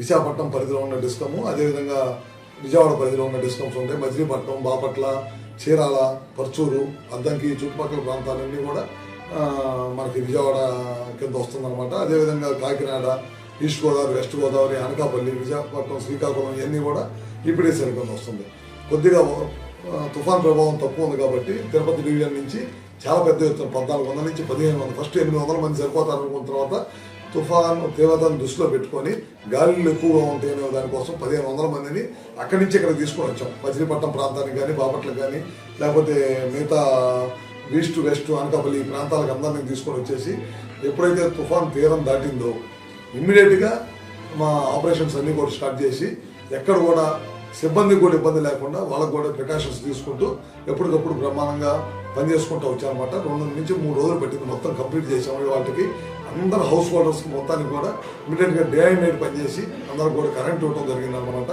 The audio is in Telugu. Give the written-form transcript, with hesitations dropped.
విశాఖపట్నం పరిధిలో ఉన్న డిస్కము, అదేవిధంగా విజయవాడ పరిధిలో ఉన్న డిస్కమ్స్ ఉంటాయి. మచిలీపట్నం, బాపట్ల, చీరాల, పర్చూరు, అద్దంకి చుట్టుపక్కల ప్రాంతాలన్నీ కూడా మనకి విజయవాడ కింద వస్తుందన్నమాట. అదేవిధంగా కాకినాడ, ఈస్ట్ గోదావరి, వెస్ట్ గోదావరి, అనకాపల్లి, విశాఖపట్నం, శ్రీకాకుళం ఇవన్నీ కూడా ఈపీడీసీఎల్ కింద వస్తుంది. కొద్దిగా తుఫాన్ ప్రభావం తక్కువ ఉంది కాబట్టి తిరుపతి డివిజన్ నుంచి చాలా పెద్ద ఎత్తున 1400 నుంచి 1500, ఫస్ట్ 800 మంది సరిపోతారు అనుకున్న తర్వాత తుఫాను తీవ్రతను దృష్టిలో పెట్టుకొని గాలులు ఎక్కువగా ఉంటాయనే దానికోసం 1500 మందిని అక్కడి నుంచి ఇక్కడ తీసుకొని వచ్చాం. మచిలీపట్నం ప్రాంతానికి కానీ, బాపట్లకు కానీ, లేకపోతే మిగతా ఈస్ట్ వెస్ట్ అనకాపల్లి ఈ ప్రాంతాలకు అందరినీ తీసుకొని వచ్చేసి ఎప్పుడైతే తుఫాన్ తీరం దాటిందో ఇమ్మీడియట్గా మా ఆపరేషన్స్ అన్నీ కూడా స్టార్ట్ చేసి ఎక్కడ కూడా సిబ్బందికి కూడా ఇబ్బంది లేకుండా వాళ్ళకు కూడా ప్రికాషన్స్ తీసుకుంటూ ఎప్పటికప్పుడు బ్రహ్మాండంగా పనిచేసుకుంటూ వచ్చామన్నమాట. 2 నుంచి 3 రోజులు పట్టింది మొత్తం కంప్లీట్ చేసాము. వాటికి అందరు హౌస్ హోల్డర్స్కి మొత్తానికి కూడా ఇమీడియట్గా డే అండ్ నైట్ పనిచేసి అందరికి కూడా కరెంట్ ఇవ్వడం జరిగిందన్నమాట.